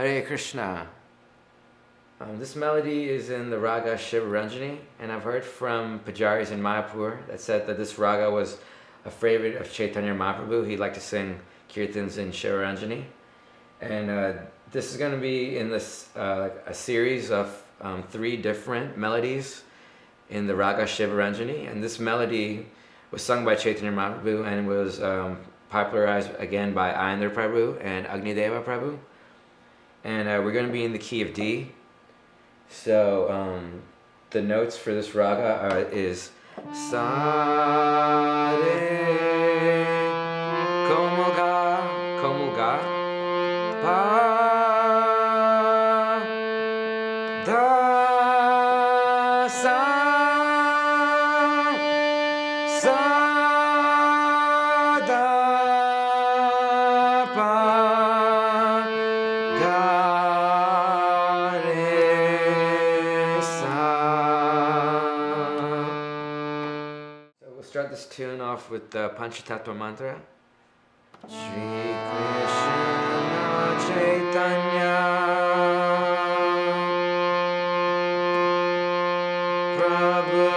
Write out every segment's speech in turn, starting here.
Hare Krishna. This melody is in the Rāga Śivarañjanī, and I've heard from Pujaris in Mayapur that said that this raga was a favorite of Caitanya Mahāprabhu. He liked to sing Kirtans in Śivarañjanī. And this is going to be in this a series of 3 different melodies in the Rāga Śivarañjanī. And this melody was sung by Caitanya Mahāprabhu and was popularized again by Aindra Prabhu and Agnideva Prabhu. And we're going to be in the key of D. So the notes for this raga is Sa Re Komal Ga Pa Da Sa Sa Da Pa Ga. Start this tune off with the Panchatattva mantra. Shri Krishna Caitanya Prabhu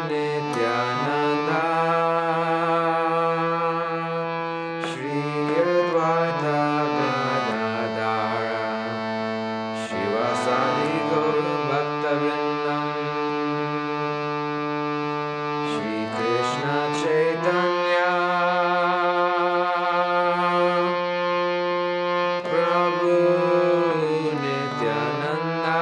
Nityananda Shri Advaita Gadadara Shivasadi Gaura Bhakta Vrindam Krishna Caitanya Prabhu Nityananda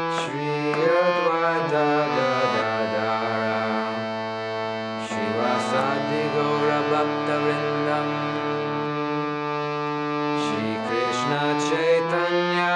Shri Advaita Gadadara Shivasadi Gaura Bhakta Vrindam Shri Krishna Caitanya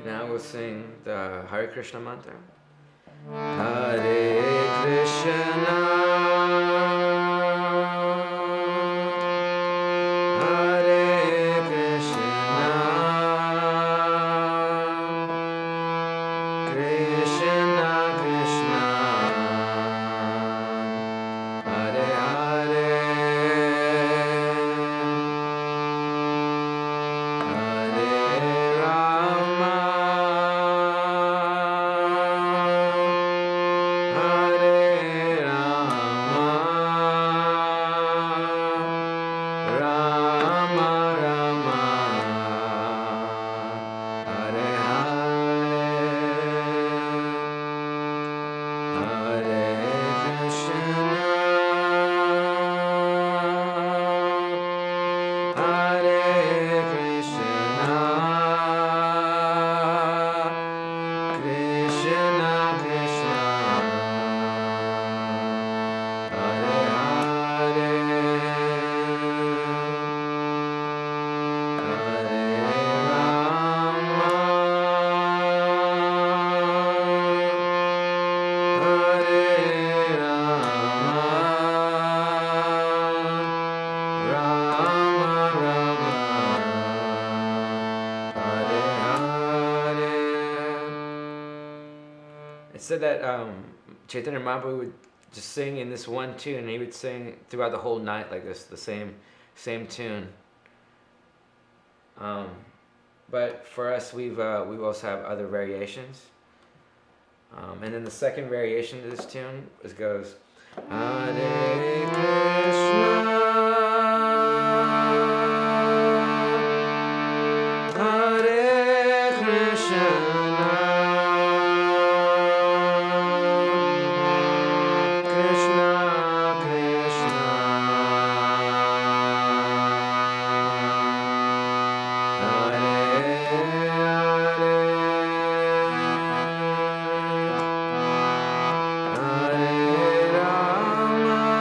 Now we'll sing the Hare Krishna mantra. Hare Krishna, Hare Krishna, Krishna Krishna, Hare Hare. It said that Caitanya Mahaprabhu would just sing in this one tune, and he would sing throughout the whole night like this, the same tune. But for us, we also have other variations. And then the second variation to this tune goes Hare Krishna, Hare Krishna. Hare Rama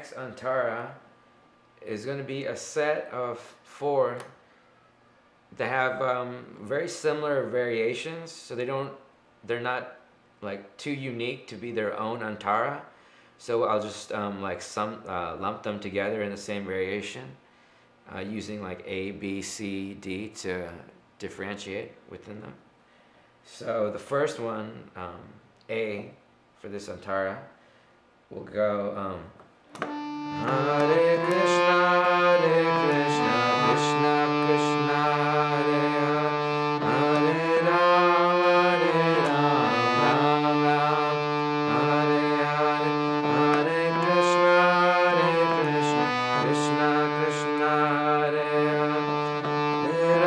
next antara is going to be a set of 4 that have very similar variations, so they're not like too unique to be their own antara. So I'll just lump them together in the same variation, using like A, B, C, D to differentiate within them. So the first one, A, for this antara, will go Hare Krishna, Krishna Krishna, Hare Hare, Hare Rama, Rama Rama, Hare Hare, Hare Krishna, Krishna Krishna, Hare Hare, Hare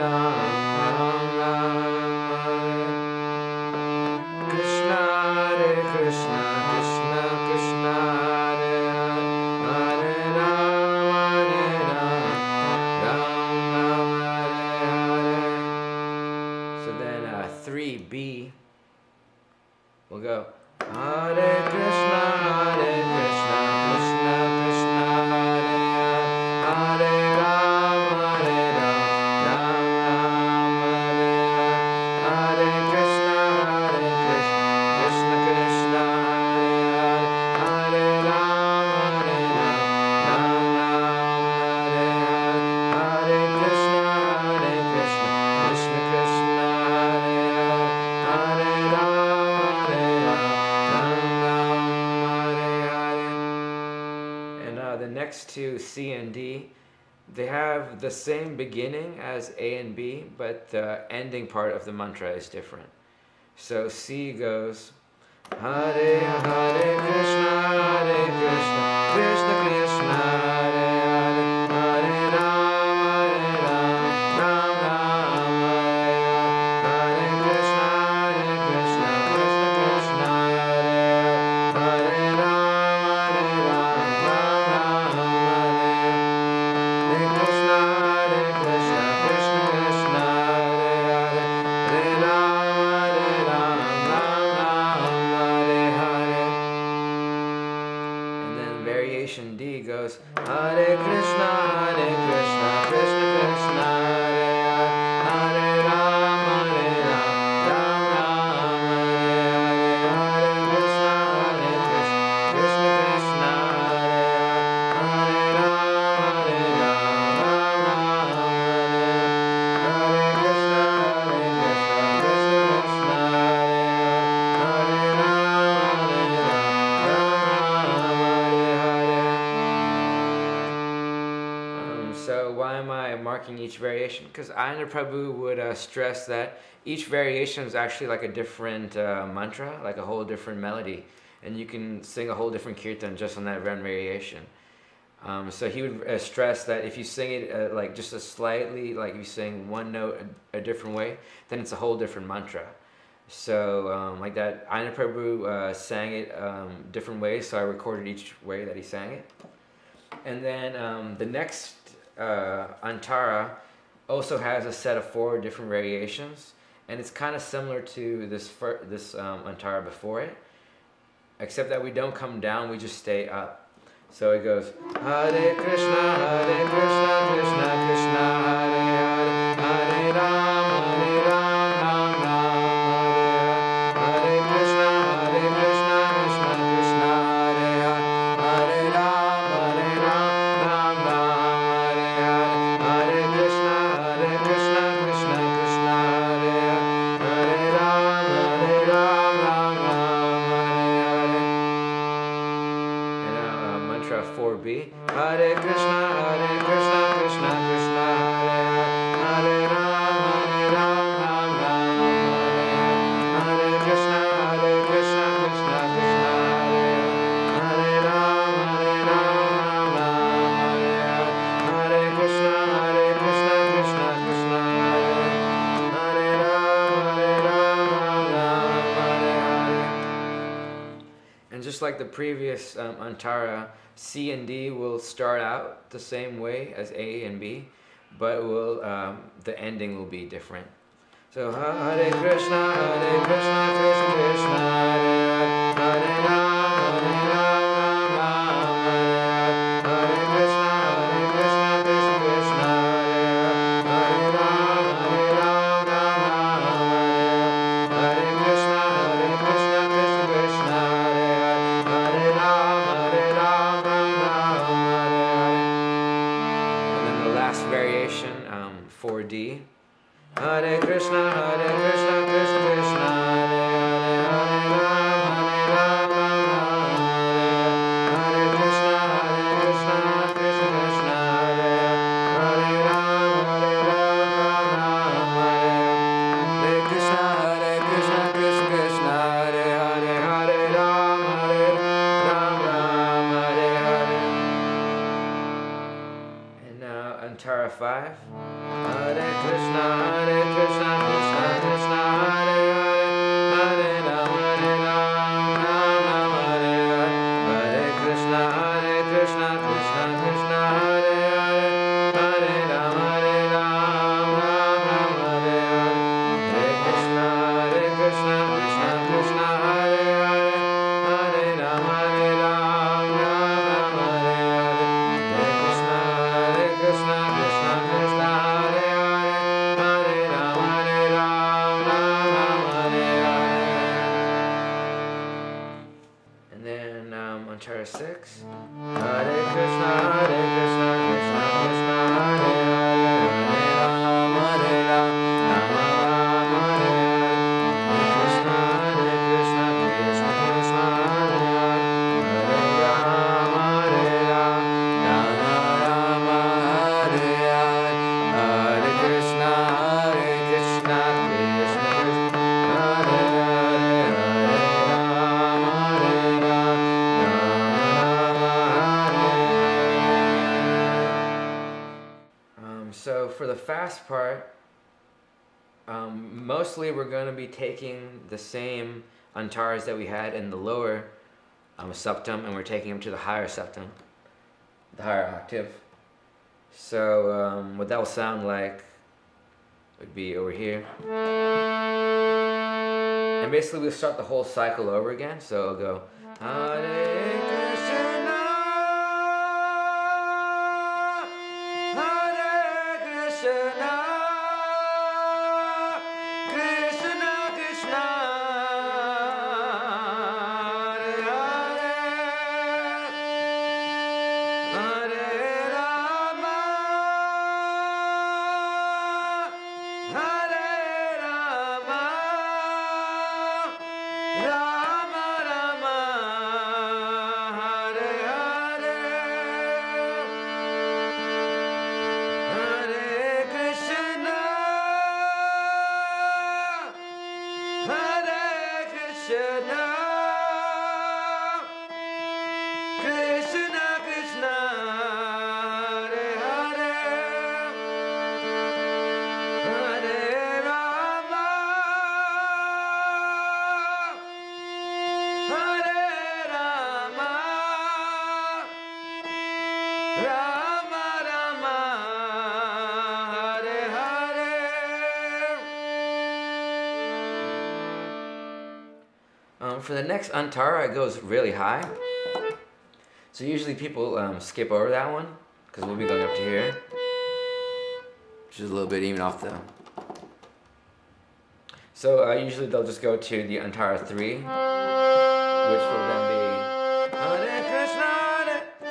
Rama, Rama Rama, Krishna, Hare Krishna, Krishna Krishna, Hare Hare, Hare Rama, Rama Rama, Hare Hare. So then 3B will go Hare Krishna, Krishna Krishna, Hare Hare, Hare Rama, Rama Rama, Hare Krishna, Krishna Krishna, Hare Hare, Hare Rama, Rama Rama, Hare Krishna, Krishna Krishna, Hare Hare, Hare Rama, and the next two, C and D, they have the same beginning as A and B, but the ending part of the mantra is different. So C goes Hare Hare Krishna, Krishna Krishna, Hare Hare, Hare Rama, Rama Rama, Hare Krishna, Krishna Krishna, Hare Hare, Hare Rama, Rama Rama, Hare Krishna, Krishna Krishna, Hare Hare, Hare Rama, Rama Rama, and then variation D goes Hare Krishna, Krishna Krishna, Hare Hare, Hare Rama, Rama Rama, Hare Krishna, Krishna Krishna, Hare Rama, Rama Rama, Hare Krishna, Krishna Krishna, Hare Rama, So why am I marking each variation? Because Aindra Prabhu would stress that each variation is actually like a different mantra, like a whole different melody, and you can sing a whole different kirtan just on that one variation. So he would stress that if you sing it like just a slightly, like you sing one note a different way, then it's a whole different mantra. So like that, Aindra Prabhu sang it different ways, so I recorded each way that he sang it. And then the next antara also has a set of 4 different variations, and it's kind of similar to this antara before it, except that we don't come down, we just stay up. So it goes Hare Krishna, Krishna Krishna, Hare Hare, Hare Rama, Rama Rama, Hare Krishna, Krishna Krishna, Hare Hare, Hare Rama, Rama Rama, Hare Krishna, Krishna Krishna, Hare Hare, Hare Rama, Rama Rama, and mantra 4B, Hare Krishna, Krishna Krishna, Hare Hare, Hare Rama, Rama Rama, Hare Krishna, Krishna Krishna, Hare Rama, Rama Rama, Hare Krishna, Krishna Krishna, Hare Rama, Rama. And just like the previous antara, C and D will start out the same way as A and B, but the ending will be different. So Hare Krishna, Krishna Krishna, Hare Hare, Hare Rama, Rama Antara 6. Hare Krishna, Hare Krishna, Krishna Krishna, Hare Hare, Hare Rama, Hare Rama, Rama Rama, Hare Hare, Hare Krishna, Krishna Krishna, Hare Hare, Hare Rama, Hare Rama, Rama Rama, Hare Hare, Hare Krishna, Hare Krishna, Krishna Krishna, Hare Hare, Hare Rama, Hare Rama. So for the fast part, mostly we're going to be taking the same antaras that we had in the lower septum, and we're taking them to the higher septum, the higher octave. So what that will sound like would be over here. And basically we'll start the whole cycle over again. So it'll go Hare Krishna, Hare Krishna, Krishna Krishna, Hare Hare, Hare Rama, Hare Rama, Rama Rama, Hare Hare, Hare Krishna, Hare Krishna, Krishna Krishna, Hare Hare, Hare Rama, Hare Rama, Rama Rama, Hare Hare. For the next antara, it goes really high. So usually people skip over that one because we'll be going up to here, which is a little bit even off the. So usually they'll just go to the antara 3, which will then be Hare Krishna,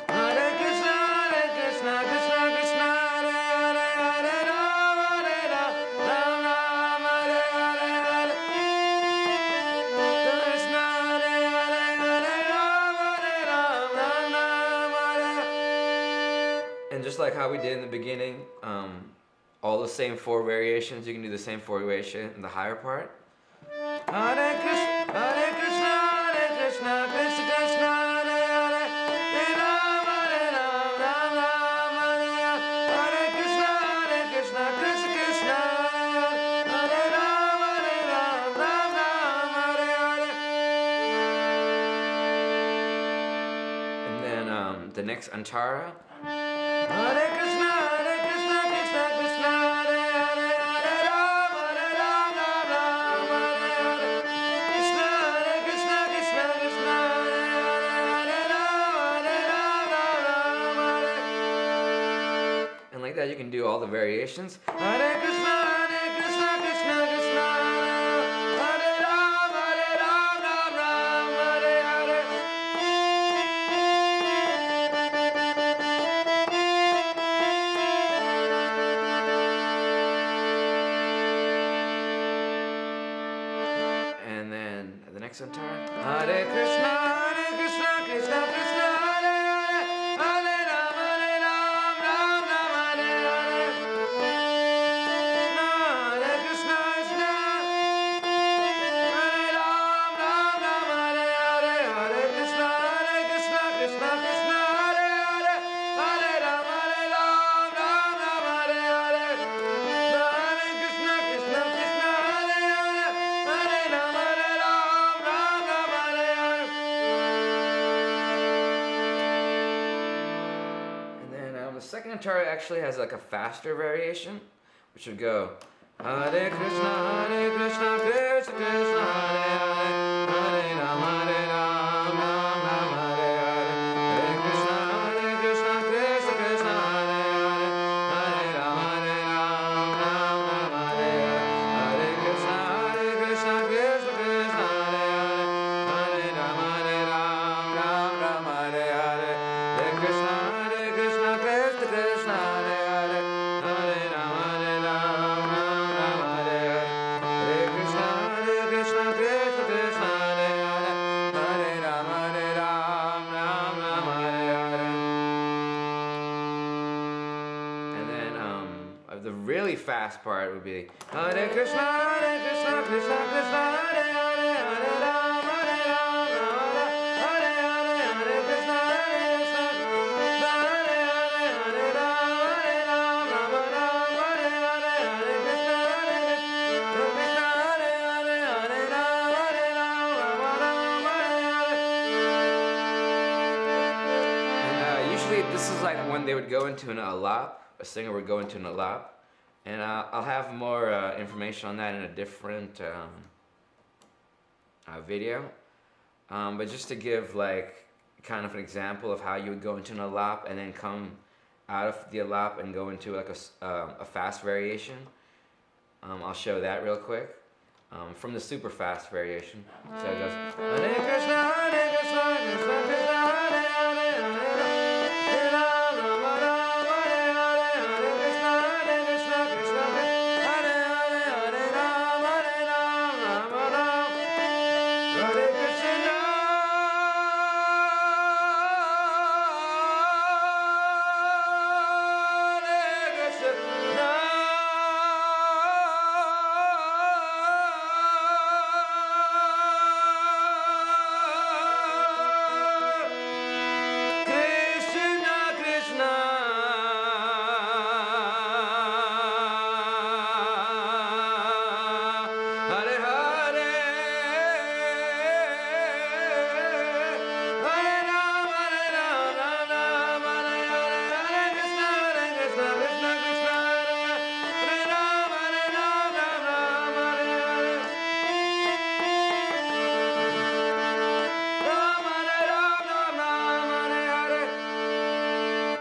Hare Krishna, Hare Krishna, Krishna Krishna, Hare Hare, Hare Rama, Hare Rama, Rama Rama, Hare Hare, Hare Krishna, Hare Hare, Hare Rama, Hare Rama, Rama Rama, Hare. And just like how we did in the beginning, all the same 4 variations, you can do the same 4 variation in the higher part. Hare Krishna, Hare Krishna, Hare Krishna, Krishna Krishna, Hare Hare, Hare Rama, Hare Rama, Rama Rama, Hare Krishna, Krishna Krishna, Hare Rama, Hare Rama, Rama Rama, Hare Hare. And then the next antara. Hare Krishna, Krishna Krishna, Hare Hare, Hare Rama, Hare Rama, Rama Rama, Krishna Krishna, Krishna Krishna, Hare Hare, Hare Rama, Hare Rama, Rama Hare. And like that, you can do all the variations. Hare Krishna, Krishna Krishna, Hare Rama, Hare Rama, Rama Hare Hare. And then the next antara. Hare Krishna, Krishna Krishna, Hare Hare, Hare Rama, Hare Rama, Rama Rama, Hare Hare. Hare Krishna, Krishna, Hare Rama, Rama Rama, Hare Hare, Hare Krishna, Krishna Krishna, Hare Hare, Hare Rama, Hare Rama, Rama Rama, Hare Hare. Hare Krishna, Krishna Krishna, Hare Hare, Hare Rama, Hare Rama, Rama Rama, Hare Hare. And then the second antara actually has like a faster variation, which would go Hare Krishna, Krishna Krishna, Hare Hare, Hare Rama, Hare Rama, Rama Rama, Hare Hare, Hare Krishna, Krishna Krishna, Hare Hare, Hare Rama, Hare Rama, Rama Rama, Hare Hare, Hare Krishna, Krishna Krishna, Hare Hare, Hare Rama, Hare Rama, Rama Rama, Hare really fast part would be Hare Krishna, Krishna Krishna, Hare Hare, Hare Rama, Rama, Hare Hare, Hare Krishna, Krishna Krishna, Hare Hare, Hare Rama, Rama, Rama, Hare Hare, Hare Krishna, Krishna Hare Hare, Hare Rama, Rama, Rama, Hare Hare. And usually this is like when they would go into an alap. A singer would go into an alap, and I'll have more information on that in a different video. But just to give like kind of an example of how you would go into an alap and then come out of the alap and go into like a fast variation. I'll show that real quick from the super fast variation. So it goes Hare Krishna, Hare Krishna, Krishna Krishna, Hare Hare, Hare Rama, Rama, Hare Hare, Hare Krishna, Krishna Krishna, Hare Hare, Hare Rama, Rama, Rama, Hare Krishna, Hare Krishna.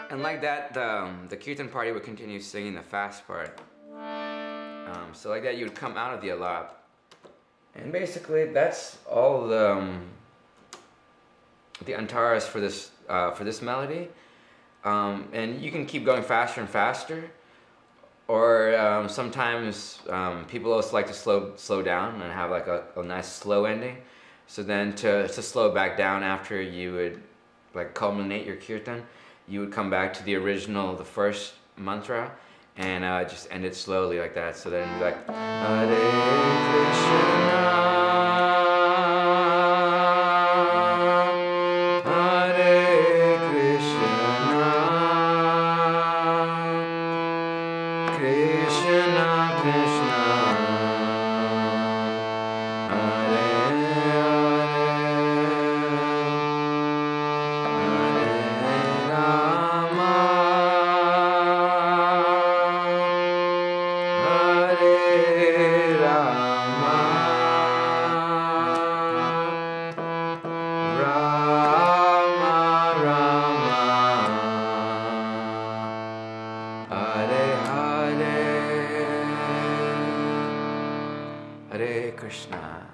And like that, the Kirtan party would continue singing the fast part. So like that, you would come out of the alap. And basically, that's all the antaras for this melody. And you can keep going faster and faster. Or sometimes people also like to slow down and have like a nice slow ending. So then to slow back down after you would like culminate your kirtan, you would come back to the original, the first mantra, and just end it slowly like that. So then you'd be like Hare Krishna. Hare Krishna.